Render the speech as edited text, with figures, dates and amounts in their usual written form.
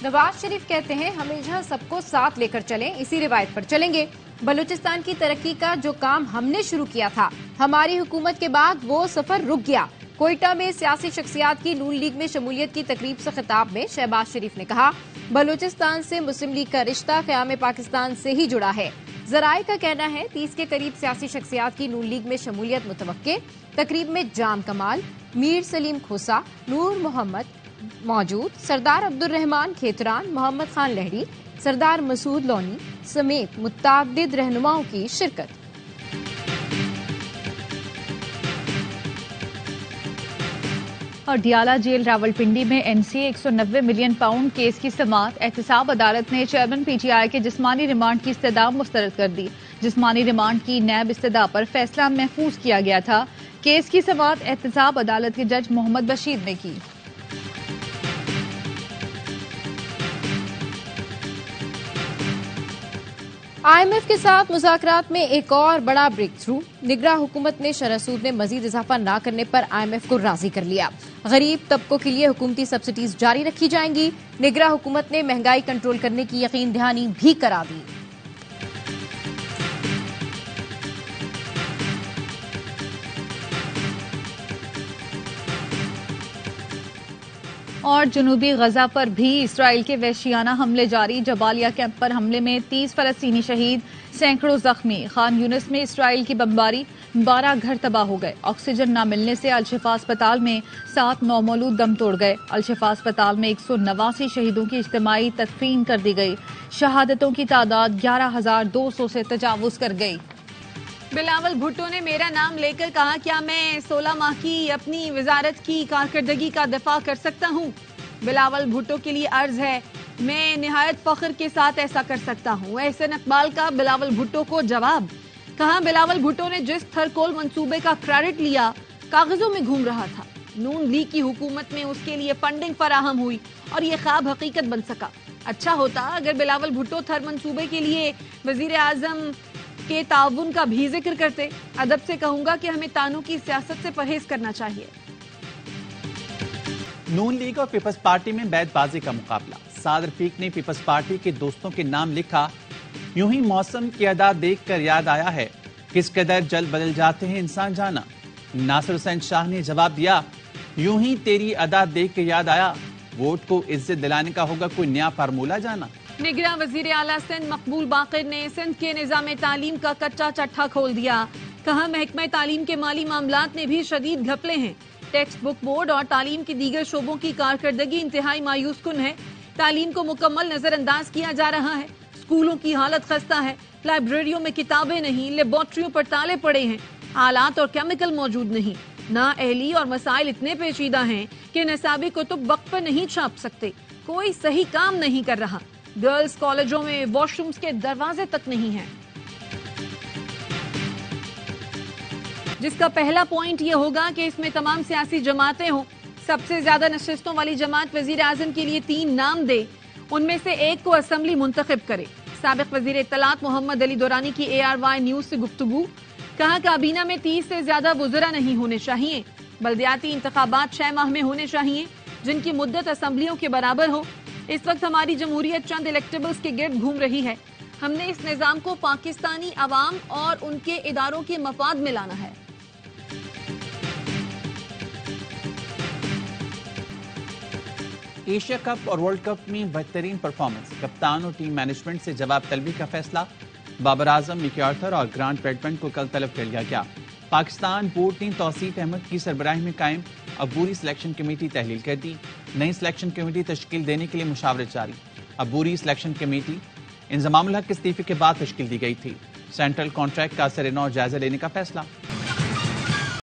نواز شریف کہتے ہیں ہمیشہ سب کو ساتھ لے کر چلیں، اسی روایت پر چلیں گے۔ بلوچستان کی ترقی کا جو کام ہم نے شروع کیا تھا، ہماری حکومت کے بعد وہ سفر رک گیا۔ کوئٹہ میں سیاسی شخصیات کی نون لیگ میں شمولیت کی تقریب سے خطاب میں شہباز شریف نے کہا، بلوچستان سے مسلم لیگ کا رشتہ قیام پاکستان سے ہی جڑا ہے۔ ذرائع کا کہنا ہے 30 کے قریب سیاسی شخصیات کی نون لیگ میں شمولیت متوقع۔ تقریب میں جام کمال، میر سلیم کھوسا، نور محمد موجود، سردار عبد الرحمان کھیتران، محمد خان لہڑی، سردار مسعود لونی سمیت متعدد رہنماؤں کی شرکت۔ اور ڈیالہ جیل راولپنڈی میں این سی اے 190 ملین پاؤنڈ کیس کی سماعت۔ احتساب عدالت نے چیئرمین پی ٹی آئی کے جسمانی ریمانڈ کی استدعا مسترد کر دی۔ جسمانی ریمانڈ کی نیب استدعا پر فیصلہ محفوظ کیا گیا تھا۔ کیس کی سماعت احتساب عدالت کے جج محمد بشیر نے کی۔ آئی ایم ایف کے ساتھ مذاکرات میں ایک اور بڑا بریک تھرو۔ نگراں حکومت نے شرح سود میں مزید اضافہ نہ کرنے پر آئی ایم ایف کو راضی کر لیا۔ غریب طبقوں کے لیے حکومتی سبسڈیز جاری رکھی جائیں گی۔ نگراں حکومت نے مہنگائی کنٹرول کرنے کی یقین دہانی بھی کرا دی۔ اور جنوبی غزہ پر بھی اسرائیل کے وحشیانہ حملے جاری۔ جبالیہ کیمپ پر حملے میں 30 فلسطینی شہید، سینکڑوں زخمی۔ خان یونس میں اسرائیل کی بمباری، 12 گھر تباہ ہو گئے۔ آکسیجن نہ ملنے سے الشفا اسپتال میں 7 نومولود دم توڑ گئے۔ الشفا اسپتال میں 189 شہیدوں کی اجتماعی تدفین کر دی گئی۔ شہادتوں کی تعداد 11,200 سے تجاوز کر گئی۔ بلاول بھٹو نے میرا نام لے کر کہا، کیا میں 16 ماہ کی اپنی وزارت کی کارکردگی کا دفاع کر سکتا ہوں؟ بلاول بھٹو کے لیے عرض ہے، میں نہایت فخر کے ساتھ ایسا کر سکتا ہوں۔ احسن اقبال کا بلاول بھٹو کو جواب، کہا بلاول بھٹو نے جس تھرکول منصوبے کا کریڈٹ لیا کاغذوں میں گھوم رہا تھا۔ نون لیگ کی حکومت میں اس کے لیے فنڈنگ فراہم ہوئی اور یہ خواب حقیقت بن سکا۔ اچھا ہوتا اگر بلاول بھٹو تھر منصوبے کے لیے وزیر اعظم کے تعاون کا بھی ذکر کرتے۔ ادب سے کہوں گا کہ ہمیں تانوں کی سیاست سے پرہیز کرنا چاہیے۔ نون لیگ اور پیپلز پارٹی میں بیت بازی کا مقابلہ۔ صاد رفیق نے پیپلز پارٹی کے دوستوں کے نام لکھا، یوں ہی موسم کی ادا دیکھ کر یاد آیا ہے کس قدر جلد بدل جاتے ہیں انسان جانا۔ ناصر حسین شاہ نے جواب دیا، یوں ہی تیری ادا دیکھ کے یاد آیا ووٹ کو عزت دلانے کا ہوگا کوئی نیا فارمولہ جانا۔ نگراں وزیر اعلیٰ سندھ مقبول باقر نے سندھ کے نظام تعلیم کا کچا چٹھا کھول دیا۔ کہا محکمہ تعلیم کے مالی معاملات میں بھی شدید گھپلے ہیں۔ ٹیکسٹ بک بورڈ اور تعلیم کے دیگر شعبوں کی کارکردگی انتہائی مایوس کن ہے۔ تعلیم کو مکمل نظر انداز کیا جا رہا ہے۔ اسکولوں کی حالت خستہ ہے۔ لائبریریوں میں کتابیں نہیں، لیبارٹریوں پر تالے پڑے ہیں، آلات اور کیمیکل موجود نہیں۔ نااہلی اور مسائل اتنے پیچیدہ ہیں کہ نصابی کتب وقت پر نہیں چھاپ سکتے۔ کوئی صحیح کام نہیں کر رہا۔ گرلز کالجوں میں واش رومز کے دروازے تک نہیں ہیں۔ جس کا پہلا پوائنٹ یہ ہوگا کہ اس میں تمام سیاسی جماعتیں ہوں۔ سب سے زیادہ نشستوں والی جماعت وزیر اعظم کے لیے 3 نام دے، ان میں سے ایک کو اسمبلی منتخب کرے۔ سابق وزیر اطلاعات محمد علی دورانی کی ARY نیوز سے گفتگو، کہا کابینہ میں 30 سے زیادہ وزراء نہیں ہونے چاہیے۔ بلدیاتی انتخابات 6 ماہ میں ہونے چاہیے جن کی مدت اسمبلیوں کے برابر ہو۔ اس وقت ہماری جمہوریت چند الیکٹیبلز کے گرد گھوم رہی ہے۔ ہم نے اس نظام کو پاکستانی عوام اور ان کے اداروں کے مفاد میں لانا ہے۔ ایشیا کپ اور ورلڈ کپ میں بہترین پرفارمنس، کپتان اور ٹیم مینجمنٹ سے جواب طلبی کا فیصلہ۔ بابر اعظم، مکی آرتھر اور گرانٹ بریڈمن کو کل طلب کر لیا گیا۔ پاکستان بورڈ نے توصیف احمد کی سربراہی میں قائم عبوری سلیکشن کمیٹی تحلیل کر دی۔ نئی سلیکشن کمیٹی تشکیل دینے کے لیے مشاورت جاری۔ عبوری سلیکشن کمیٹی انضمام الحق کے استعفے کے بعد تشکیل دی گئی تھی۔ سینٹرل کانٹریکٹ کا سر نو جائزہ لینے کا فیصلہ۔